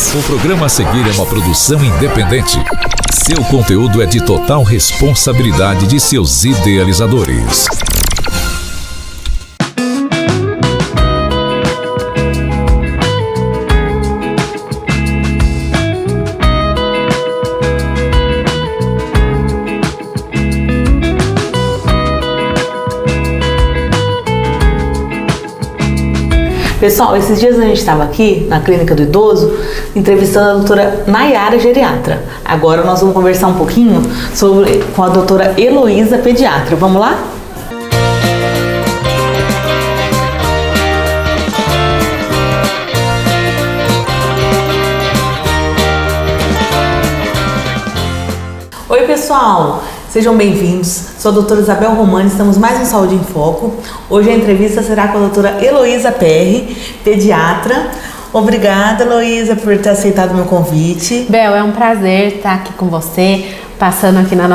O programa a seguir é uma produção independente. Seu conteúdo é de total responsabilidade de seus idealizadores. Pessoal, esses dias a gente estava aqui na Clínica do Idoso entrevistando a doutora Nayara, geriatra. Agora nós vamos conversar um pouquinho com a doutora Heloísa, pediatra. Vamos lá? Oi, pessoal! Sejam bem-vindos, sou a doutora Isabel Romani, estamos mais no Saúde em Foco. Hoje a entrevista será com a doutora Heloísa Perry, pediatra. Obrigada, Heloísa, por ter aceitado o meu convite. Bel, é um prazer estar aqui com você, passando aqui na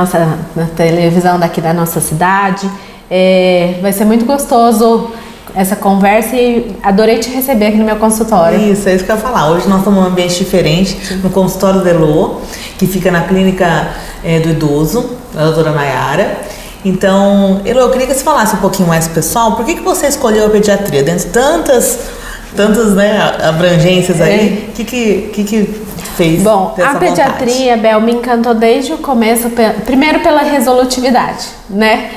televisão daqui da nossa cidade. Vai ser muito gostoso essa conversa e adorei te receber aqui no meu consultório. Isso, é isso que eu ia falar. Hoje nós estamos num ambiente diferente, no consultório da Elô, que fica na Clínica do Idoso, da doutora Nayara. Então, Elô, eu queria que você falasse um pouquinho mais pro pessoal, por que você escolheu a pediatria? Dentro de tantas abrangências aí, o que fez? Bom, a pediatria, Bel, me encantou desde o começo, primeiro pela resolutividade, né?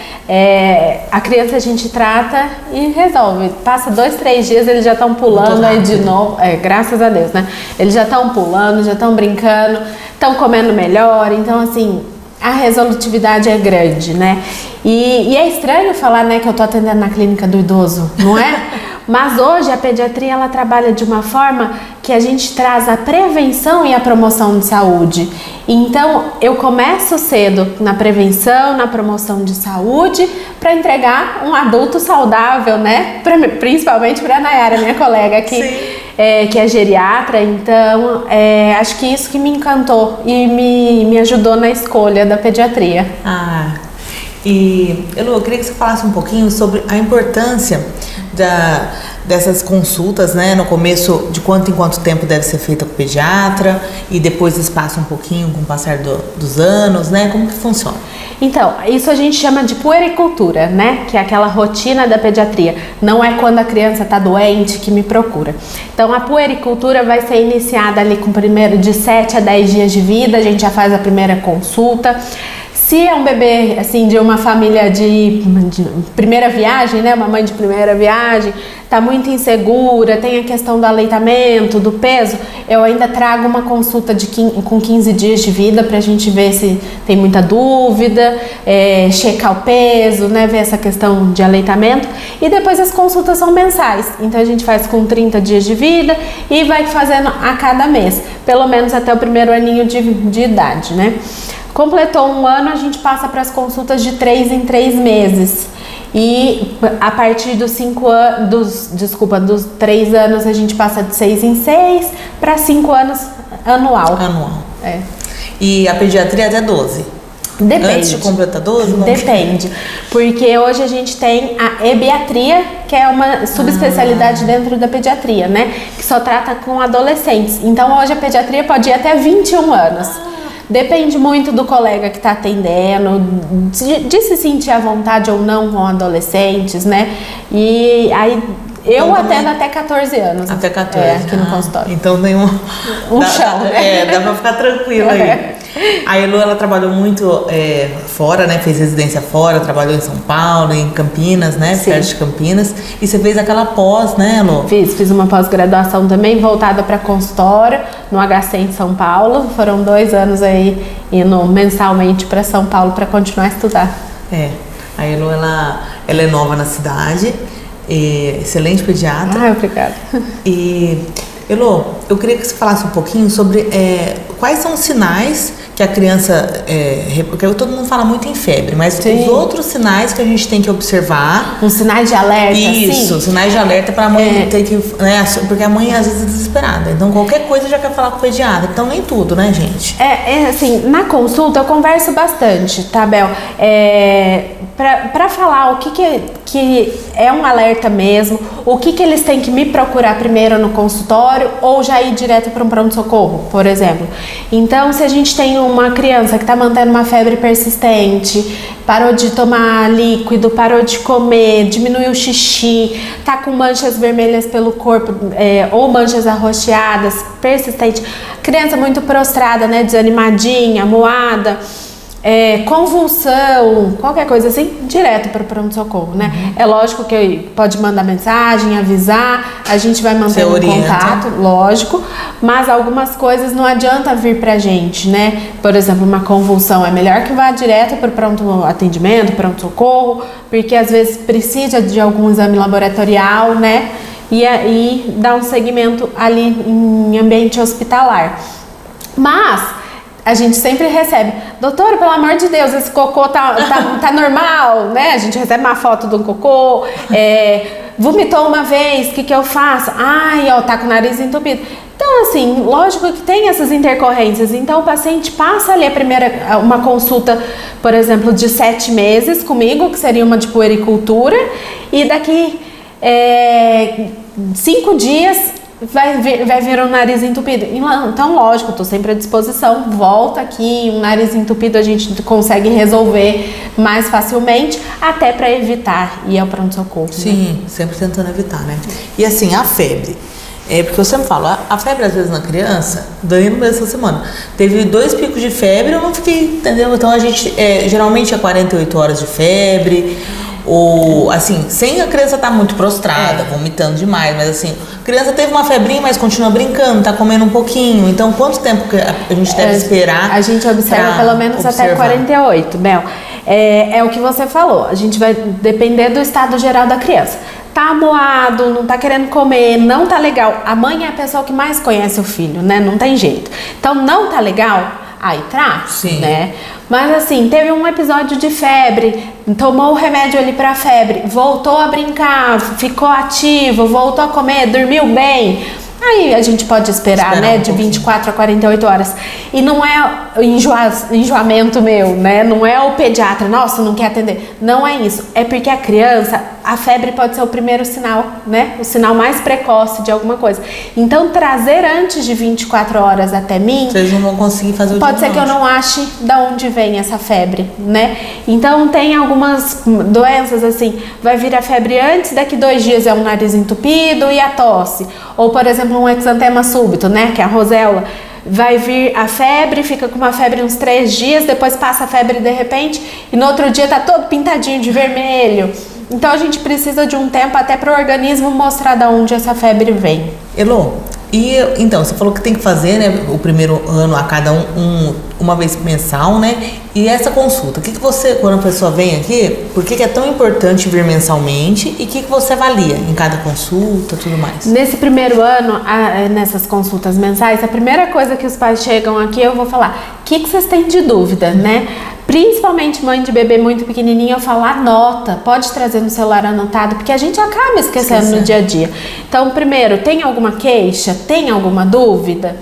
A criança a gente trata e resolve. Passa 2, 3 dias, eles já estão pulando aí de novo. Graças a Deus, né? Eles já estão pulando, já estão brincando, estão comendo melhor. Então, assim, a resolutividade é grande, né? E é estranho falar, né, que eu tô atendendo na Clínica do Idoso, não é? Mas hoje a pediatria, ela trabalha de uma forma que a gente traz a prevenção e a promoção de saúde. Então, eu começo cedo na prevenção, na promoção de saúde, para entregar um adulto saudável, né? Principalmente para a Nayara, minha colega aqui, que é geriatra. Então, acho que isso que me encantou e me ajudou na escolha da pediatria. E, Elô, eu queria que você falasse um pouquinho sobre a importância dessas consultas, né? No começo, de quanto em quanto tempo deve ser feita com o pediatra e depois espaça um pouquinho com o passar dos anos, né? Como que funciona? Então, isso a gente chama de puericultura, né? Que é aquela rotina da pediatria. Não é quando a criança está doente que me procura. Então, a puericultura vai ser iniciada ali com primeiro de 7 a 10 dias de vida, a gente já faz a primeira consulta. Se é um bebê, assim, de uma família de primeira viagem, né, uma mãe de primeira viagem, tá muito insegura, tem a questão do aleitamento, do peso, eu ainda trago uma consulta com 15 dias de vida pra gente ver se tem muita dúvida, checar o peso, né, ver essa questão de aleitamento. E depois as consultas são mensais, então a gente faz com 30 dias de vida e vai fazendo a cada mês, pelo menos até o primeiro aninho de idade, né. Completou um ano, a gente passa para as consultas de 3 em 3 meses. E a partir dos 3 anos, a gente passa de 6 em 6 para 5 anos anual. E a pediatria até 12? Depende. Antes de completar 12? Depende. Porque hoje a gente tem a ebiatria, que é uma subespecialidade dentro da pediatria, né? Que só trata com adolescentes. Então hoje a pediatria pode ir até 21 anos. Depende muito do colega que está atendendo, de se sentir à vontade ou não com adolescentes, né? E aí eu atendo até 14 anos. Até 14. Aqui no consultório. Então tem um chão, né? Dá pra ficar tranquilo aí. A Elô, ela trabalhou muito fora, né? Fez residência fora, trabalhou em São Paulo, em Campinas, né? Sim. Perto de Campinas. E você fez aquela pós, né, Elô? Fiz uma pós-graduação também voltada para consultório no HC em São Paulo. Foram 2 anos aí indo mensalmente para São Paulo para continuar a estudar. A Elô, ela é nova na cidade, excelente pediatra. Obrigada. E, Elô, eu queria que você falasse um pouquinho sobre quais são os sinais que a criança, porque todo mundo fala muito em febre, mas os outros sinais que a gente tem que observar. Uns sinais de alerta, Isso, sinais de alerta para a mãe ter que, né, porque a mãe às vezes é desesperada, então qualquer coisa já quer falar com o pediatra, então nem tudo, né, gente? Assim, na consulta eu converso bastante, tá, Bel? para falar o que é um alerta mesmo, o que eles têm que me procurar primeiro no consultório ou já ir direto para um pronto-socorro, por exemplo. Então, se a gente tem uma criança que está mantendo uma febre persistente, parou de tomar líquido, parou de comer, diminuiu o xixi, tá com manchas vermelhas pelo corpo ou manchas arroxeadas, persistente, criança muito prostrada, né, desanimadinha, moada, convulsão, qualquer coisa assim, direto para o pronto-socorro, né? É lógico que pode mandar mensagem, avisar, a gente vai mantendo contato, lógico, mas algumas coisas não adianta vir pra gente, né? Por exemplo, uma convulsão é melhor que vá direto para o pronto atendimento, pronto-socorro, porque às vezes precisa de algum exame laboratorial, né? E aí dá um segmento ali em ambiente hospitalar. Mas a gente sempre recebe, doutora, pelo amor de Deus, esse cocô tá normal, né? A gente recebe uma foto do cocô, vomitou uma vez, o que eu faço? Ai, ó, tá com o nariz entupido. Então, assim, lógico que tem essas intercorrências. Então, o paciente passa ali uma consulta, por exemplo, de 7 meses comigo, que seria uma de puericultura, e daqui 5 dias vai vir um nariz entupido. Então, lógico, estou sempre à disposição. Volta aqui, um nariz entupido a gente consegue resolver mais facilmente, até para evitar ir ao pronto-socorro. Sim, né? Sempre tentando evitar, né? E assim, a febre. Porque eu sempre falo, a febre às vezes na criança, daí no mês da semana, teve 2 picos de febre, eu não fiquei, entendeu? Então a gente, geralmente é 48 horas de febre, ou assim, sem a criança estar muito prostrada, vomitando demais, mas assim, a criança teve uma febrinha, mas continua brincando, tá comendo um pouquinho, então quanto tempo que a gente deve esperar? A gente observa pelo menos até 48, Mel. É o que você falou, a gente vai depender do estado geral da criança. Tá amuado, não tá querendo comer, não tá legal. A mãe é a pessoa que mais conhece o filho, né? Não tem jeito. Então, não tá legal, aí traz, né? Mas assim, teve um episódio de febre, tomou o remédio ali pra febre, voltou a brincar, ficou ativo, voltou a comer, dormiu bem. Aí a gente pode esperar, né, de 24 a 48 horas. E não é enjoamento meu, né? Não é o pediatra, nossa, não quer atender. Não é isso. É porque a criança, a febre pode ser o primeiro sinal, né? O sinal mais precoce de alguma coisa. Então, trazer antes de 24 horas até mim... Vocês não vão conseguir fazer o Pode ser que eu não ache de onde vem essa febre, né? Então, tem algumas doenças assim, vai vir a febre antes, daqui 2 dias é um nariz entupido e a tosse. Ou, por exemplo, um exantema súbito, né? Que é a roséola. Vai vir a febre, fica com uma febre uns 3 dias, depois passa a febre de repente e no outro dia tá todo pintadinho de vermelho. Então a gente precisa de um tempo até para o organismo mostrar de onde essa febre vem. Elô, e então, você falou que tem que fazer, né, o primeiro ano a cada uma vez mensal, né? E essa consulta, o que você, quando a pessoa vem aqui, por que é tão importante vir mensalmente e o que você avalia em cada consulta e tudo mais? Nesse primeiro ano, nessas consultas mensais, a primeira coisa que os pais chegam aqui, eu vou falar, o que vocês têm de dúvida, né? Principalmente mãe de bebê muito pequenininha, eu falo, anota, pode trazer no celular anotado, porque a gente acaba esquecendo no dia a dia. Então, primeiro, tem alguma queixa? Tem alguma dúvida?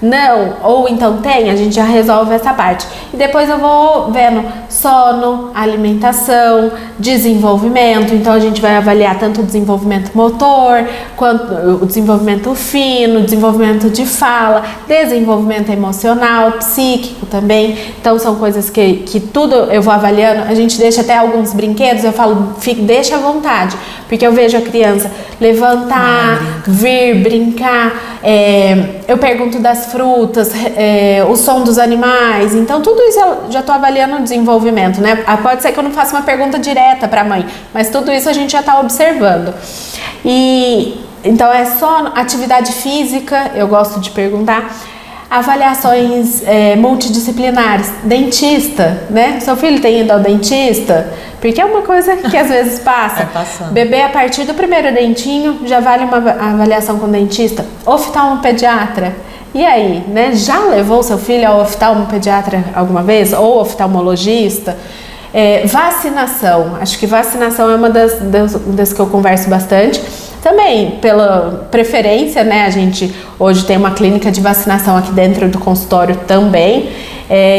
Não, ou então tem, a gente já resolve essa parte. E depois eu vou vendo sono, alimentação, desenvolvimento. Então a gente vai avaliar tanto o desenvolvimento motor, quanto o desenvolvimento fino, desenvolvimento de fala, desenvolvimento emocional, psíquico também. Então são coisas que tudo eu vou avaliando. A gente deixa até alguns brinquedos, eu falo, deixa à vontade, porque eu vejo a criança levantar, vir, brincar. Eu pergunto das frutas, o som dos animais, então tudo isso eu já estou avaliando o desenvolvimento, né? Pode ser que eu não faça uma pergunta direta para a mãe, mas tudo isso a gente já está observando. E então é só atividade física, eu gosto de perguntar. Avaliações multidisciplinares, dentista, né? Seu filho tem ido ao dentista? Porque é uma coisa que às vezes passa. Bebê, a partir do primeiro dentinho, já vale uma avaliação com dentista. Oftalmopediatra. E aí, né? Já levou seu filho ao oftalmopediatra alguma vez? Ou oftalmologista? Vacinação. Acho que vacinação é uma das que eu converso bastante. Também, pela preferência, né? A gente hoje tem uma clínica de vacinação aqui dentro do consultório também.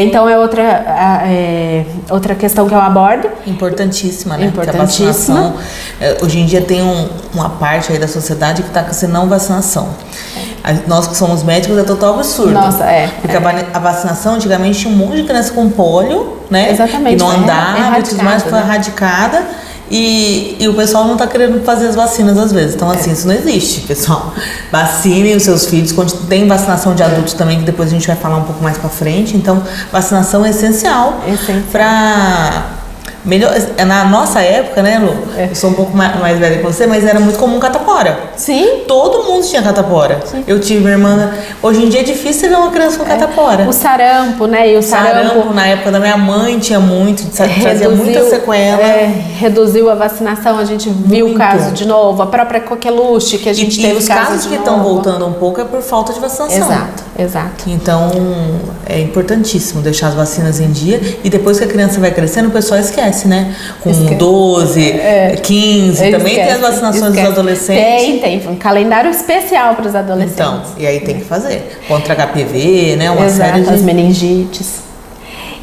Então é outra questão que eu abordo. Importantíssima, né? Importantíssima. Porque a vacinação, hoje em dia tem uma parte aí da sociedade que está com essa não vacinação. Nós que somos médicos é total absurdo. Nossa, Porque a vacinação, antigamente tinha um monte de criança com pólio, né? Exatamente. Que não andava e tudo mais, foi erradicada. E o pessoal não tá querendo fazer as vacinas às vezes. Então, assim, isso não existe, pessoal. Vacinem os seus filhos. Tem vacinação de adultos também, que depois a gente vai falar um pouco mais pra frente. Então, vacinação é essencial. Pra... Na nossa época, né, Lu? Eu sou um pouco mais velha que você, mas era muito comum catapora. Sim. Todo mundo tinha catapora. Sim. Eu tive minha irmã. Hoje em dia é difícil você ver uma criança com catapora. O sarampo, né? E o sarampo na época da minha mãe tinha muito, trazia muita sequela. Reduziu a vacinação, a gente viu o caso de novo. A própria coqueluche que a gente teve. E os casos que estão voltando um pouco é por falta de vacinação. Exato. Então é importantíssimo deixar as vacinas em dia. E depois que a criança vai crescendo, o pessoal esquece, né? Com 12, 15, também tem as vacinações dos adolescentes. Tem um calendário especial para os adolescentes. Então, e aí tem que fazer. Contra HPV, né? Uma série de... as meningites.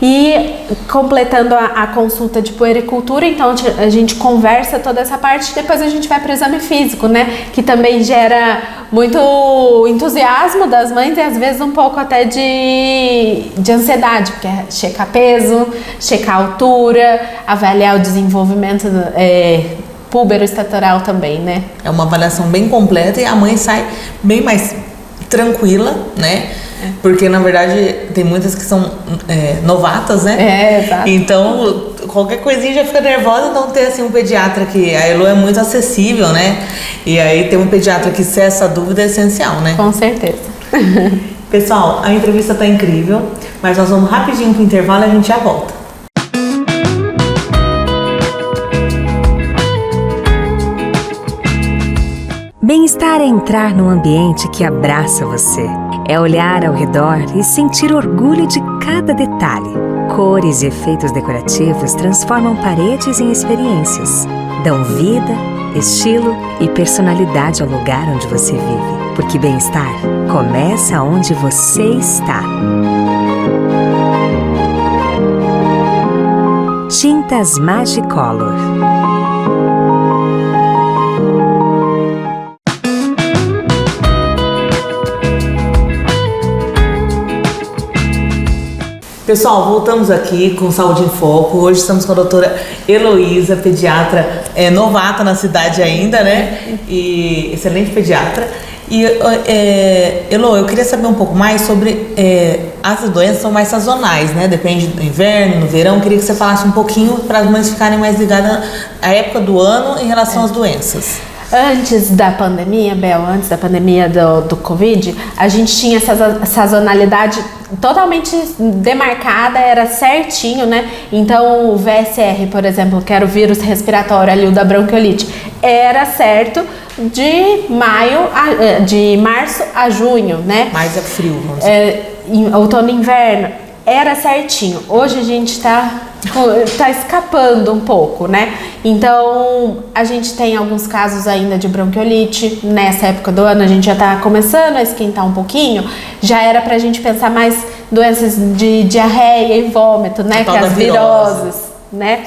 E completando a consulta de puericultura, então a gente conversa toda essa parte, depois a gente vai para o exame físico, né? Que também gera muito entusiasmo das mães e às vezes um pouco até de ansiedade, porque é checar peso, checar altura, avaliar o desenvolvimento púbero-estatoral também, né? É uma avaliação bem completa e a mãe sai bem mais tranquila, né? Porque, na verdade, tem muitas que são novatas, né? Exato. Então, qualquer coisinha já fica nervosa, então ter assim, um pediatra que... A Elo é muito acessível, né? E aí ter um pediatra que cessa a dúvida é essencial, né? Com certeza. Pessoal, a entrevista tá incrível, mas nós vamos rapidinho pro intervalo e a gente já volta. Bem-estar é entrar num ambiente que abraça você. É olhar ao redor e sentir orgulho de cada detalhe. Cores e efeitos decorativos transformam paredes em experiências. Dão vida, estilo e personalidade ao lugar onde você vive. Porque bem-estar começa onde você está. Tintas Magicolor. Pessoal, voltamos aqui com Saúde em Foco. Hoje estamos com a doutora Heloísa, pediatra novata na cidade ainda, né? E excelente pediatra. E, Elo, eu queria saber um pouco mais sobre as doenças são mais sazonais, né? Depende do inverno, no verão. Eu queria que você falasse um pouquinho para as mães ficarem mais ligadas à época do ano em relação às doenças. Antes da pandemia, Bel, antes da pandemia do Covid, a gente tinha essa sazonalidade totalmente demarcada, era certinho, né? Então o VSR, por exemplo, que era o vírus respiratório ali, o da bronquiolite, era certo de março a junho, né? Mais é frio, vamos dizer. Outono e inverno, era certinho. Hoje a gente tá escapando um pouco, né? Então, a gente tem alguns casos ainda de bronquiolite. Nessa época do ano, a gente já tá começando a esquentar um pouquinho. Já era pra gente pensar mais doenças de diarreia e vômito, né? Que é as viroses, né?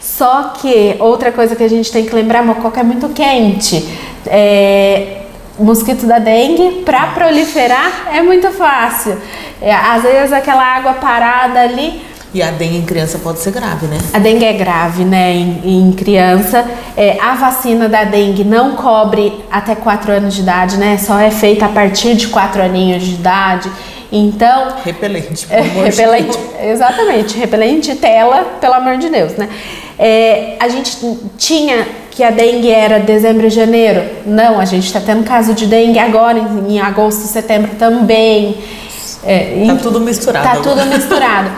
Só que, outra coisa que a gente tem que lembrar, mococa é muito quente. O mosquito da dengue, para proliferar, é muito fácil. Às vezes, aquela água parada ali... E a dengue em criança pode ser grave, né? A dengue é grave, né, em criança. A vacina da dengue não cobre até 4 anos de idade, né? Só é feita a partir de 4 aninhos de idade. Então... Repelente, pelo amor repelente, de Deus. Exatamente, repelente tela, pelo amor de Deus, né? A gente tinha que a dengue era dezembro e janeiro. Não, a gente está tendo caso de dengue agora, em agosto e setembro também. Tá tudo misturado. Tá tudo misturado.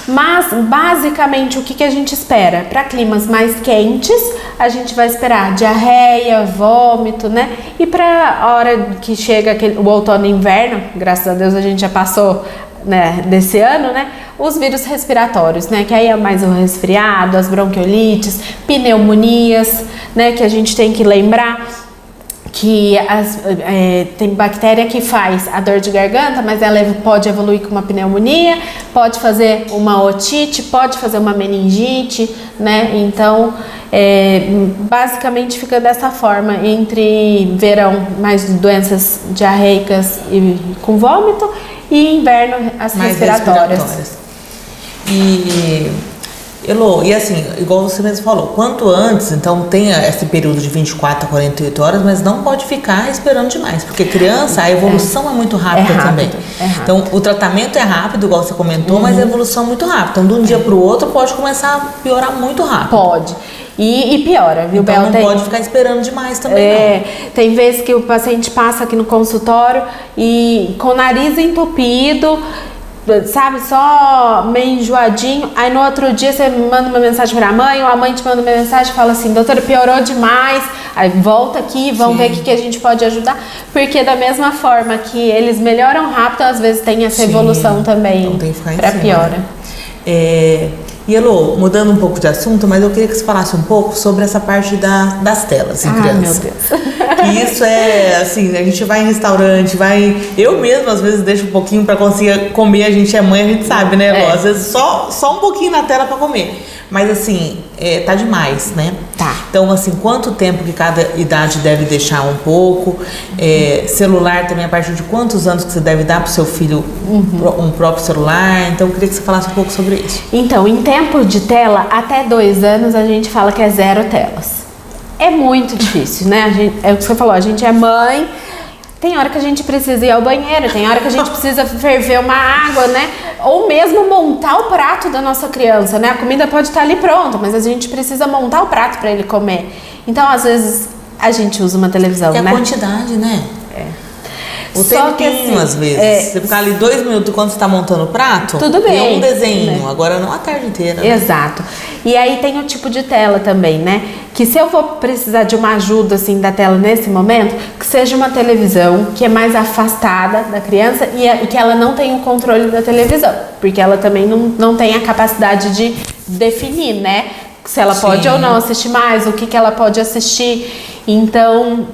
Mas, basicamente, o que a gente espera? Para climas mais quentes, a gente vai esperar diarreia, vômito, né? E para a hora que chega o outono e inverno, graças a Deus a gente já passou, né, desse ano, né? Os vírus respiratórios, né? Que aí é mais o resfriado, as bronquiolites, pneumonias, né? Que a gente tem que lembrar tem bactéria que faz a dor de garganta, mas ela pode evoluir com uma pneumonia, pode fazer uma otite, pode fazer uma meningite, né? Então, basicamente fica dessa forma, entre verão mais doenças diarreicas e com vômito e inverno as mais respiratórias. Elô, e assim, igual você mesmo falou, quanto antes, então tem esse período de 24 a 48 horas, mas não pode ficar esperando demais, porque criança, a evolução é muito rápida também. Então, o tratamento é rápido, igual você comentou, mas a evolução é muito rápida. Então, de um dia para o outro, pode começar a piorar muito rápido. Pode. E piora, viu, Então, não pode ficar esperando demais também, não. Tem vezes que o paciente passa aqui no consultório e com o nariz entupido, sabe, só meio enjoadinho, aí no outro dia você manda uma mensagem pra mãe, ou a mãe te manda uma mensagem e fala assim, doutora, piorou demais, aí volta aqui, vamos ver o que a gente pode ajudar, porque da mesma forma que eles melhoram rápido, às vezes tem essa evolução também, então tem que ficar pra piora. E Elô, mudando um pouco de assunto, mas eu queria que você falasse um pouco sobre essa parte das telas em criança. Meu Deus. Que isso é assim, a gente vai em restaurante, eu mesmo às vezes deixo um pouquinho pra conseguir comer, a gente é mãe, a gente sabe, né, Elô? Às vezes só um pouquinho na tela pra comer. Mas assim, tá demais, né? Tá. Então, assim, quanto tempo que cada idade deve deixar um pouco? Celular também, a partir de quantos anos que você deve dar pro seu filho um próprio celular? Então, eu queria que você falasse um pouco sobre isso. Então, em tempo de tela, até 2 anos a gente fala que é 0 telas. É muito difícil, né? É o que você falou, a gente é mãe, tem hora que a gente precisa ir ao banheiro, tem hora que a gente precisa ferver uma água, né? Ou mesmo montar o prato da nossa criança, né? A comida pode estar ali pronta, mas a gente precisa montar o prato para ele comer. Então, às vezes, a gente usa uma televisão, né? E a quantidade, né? O Só tempinho, assim, às vezes. Você ficar ali 2 minutos quando você tá montando o prato, tudo bem, e um desenho, né? Agora não a tarde inteira. Exato. E aí tem o tipo de tela também, né? Que se eu for precisar de uma ajuda, assim, da tela nesse momento, que seja uma televisão que é mais afastada da criança e que ela não tenha o controle da televisão. Porque ela também não tem a capacidade de definir, né? Se ela pode ou não assistir mais, o que ela pode assistir. Então,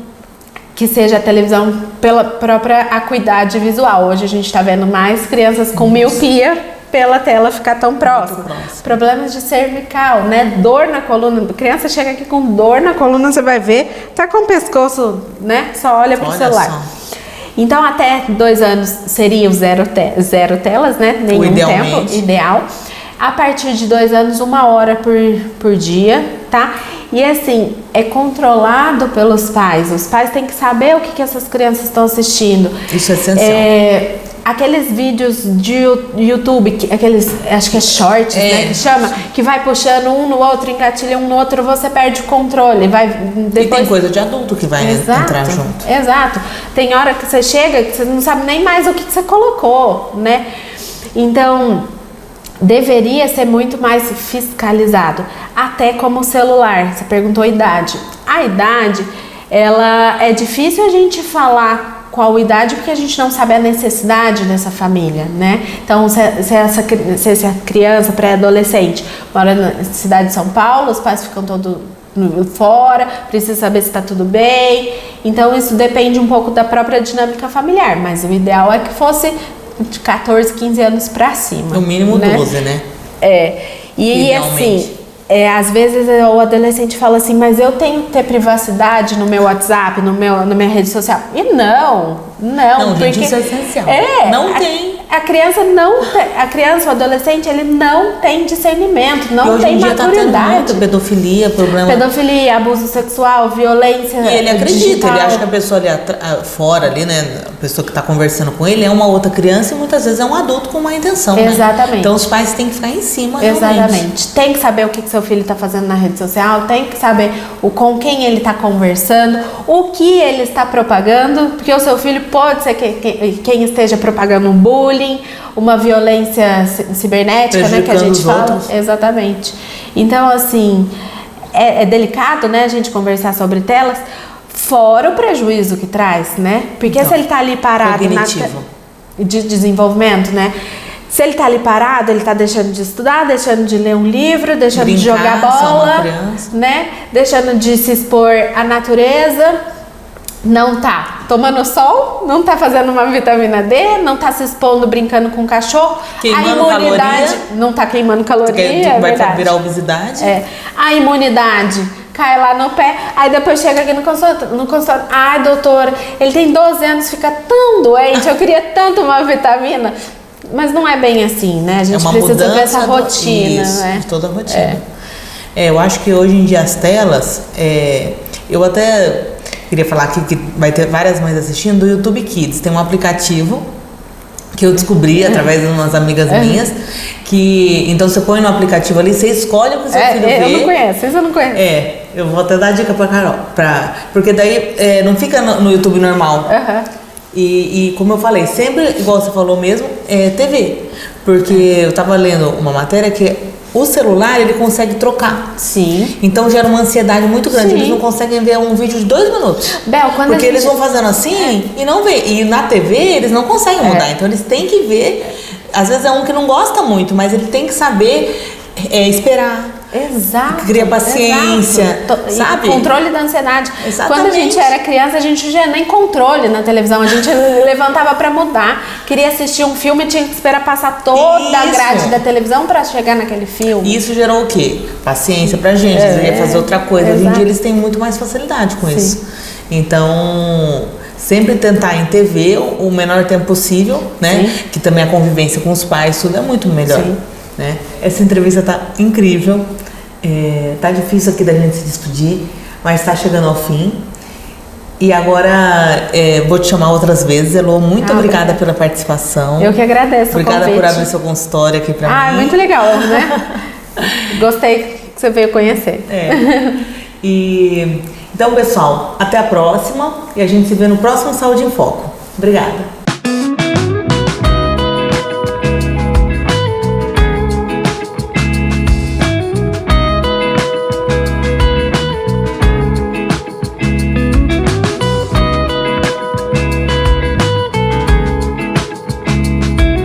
que seja a televisão pela própria acuidade visual. Hoje a gente está vendo mais crianças com miopia pela tela ficar tão próxima. Problemas de cervical, né? Dor na coluna. A criança chega aqui com dor na coluna, você vai ver, tá com o pescoço, né? Só olha pro celular. Então, até 2 anos seria o zero telas, né? Nenhum tempo ideal. A partir de 2 anos, 1 hora por dia, tá? E assim, é controlado pelos pais. Os pais têm que saber o que essas crianças estão assistindo. Isso é essencial. Aqueles vídeos de YouTube, aqueles, acho que é shorts, né, que chama, que vai puxando um no outro, engatilha um no outro, você perde o controle. Depois... E tem coisa de adulto que vai entrar junto. Exato. Tem hora que você chega que você não sabe nem mais o que você colocou, né? Então, deveria ser muito mais fiscalizado. Até como o celular. Você perguntou a idade. A idade, ela é difícil a gente falar qual idade, porque a gente não sabe a necessidade dessa família, né? Então, se essa criança, pré-adolescente, mora na cidade de São Paulo, os pais ficam todos fora, precisa saber se está tudo bem. Então, isso depende um pouco da própria dinâmica familiar, mas o ideal é que fosse de 14, 15 anos para cima. No mínimo, né? 12, né? E assim, às vezes o adolescente fala assim, mas eu tenho que ter privacidade no meu WhatsApp, na minha rede social. E não, porque gente, isso é essencial. Não tem. A criança o adolescente, ele não tem discernimento, não tem maturidade. Tá tendo muita pedofilia, Pedofilia, abuso sexual, violência. E ele acredita, digital. ele acha que a pessoa ali fora ali, né, a pessoa que está conversando com ele é uma outra criança e muitas vezes é um adulto com uma intenção. Exatamente. Né? Então os pais têm que ficar em cima. Exatamente. Realmente. Tem que saber o que seu filho está fazendo na rede social, tem que saber com quem ele está conversando, o que ele está propagando, porque o seu filho pode ser quem esteja propagando um bullying, uma violência cibernética, né, que a gente fala. Outros. Exatamente. Então, assim, é delicado, né, a gente conversar sobre telas, fora o prejuízo que traz, né? Porque se ele está ali parado de desenvolvimento, né? Se ele está ali parado, ele está deixando de estudar, deixando de ler um livro, deixando de jogar bola, né? Deixando de se expor à natureza. não tá tomando sol, não tá fazendo uma vitamina D, não tá se expondo brincando com o cachorro, queimando a imunidade caloria. não tá queimando caloria, Vai verdade. virar obesidade. A imunidade cai lá no pé, aí depois chega aqui no consultório, ai doutor, ele tem 12 anos, fica tão doente, eu queria tanto uma vitamina. Mas não é bem assim, né? A gente precisa ver essa rotina, né? De toda a rotina. Eu acho que hoje em dia as telas, eu até queria falar aqui que vai ter várias mães assistindo do YouTube Kids. Tem um aplicativo que eu descobri através de umas amigas minhas, que então você põe no aplicativo ali, você escolhe o que seu filho vê. Eu não conheço, isso eu não conheço. Eu vou até dar dica pra Carol, porque daí não fica no YouTube normal. E como eu falei, sempre, igual você falou mesmo, TV. Porque eu tava lendo uma matéria que o celular, ele consegue trocar. Sim. Então gera uma ansiedade muito grande. Sim. Eles não conseguem ver um vídeo de 2 minutos. Bel, quando porque eles vão fazendo assim e não vê. E na TV eles não conseguem mudar. Então eles têm que ver. Às vezes é um que não gosta muito, mas ele tem que saber esperar. Exato. Cria paciência, sabe? E controle da ansiedade. Exatamente. Quando a gente era criança, a gente não tinha nem controle na televisão. A gente levantava pra mudar. Queria assistir um filme e tinha que esperar passar toda a grade da televisão pra chegar naquele filme. Isso gerou o quê? Paciência pra gente. Eles iam fazer outra coisa. Hoje em dia eles têm muito mais facilidade com isso. Então, sempre tentar em TV o menor tempo possível, né? Sim. Que também a convivência com os pais, tudo é muito melhor. Sim. Né? Essa entrevista tá incrível, tá difícil aqui da gente se despedir, mas tá chegando ao fim. E agora vou te chamar outras vezes. Elô, muito obrigada pela participação. Eu que agradeço. Obrigada por abrir seu consultório aqui pra mim. Muito legal, né? Gostei que você veio conhecer. Então, pessoal, até a próxima e a gente se vê no próximo Saúde em Foco. Obrigada.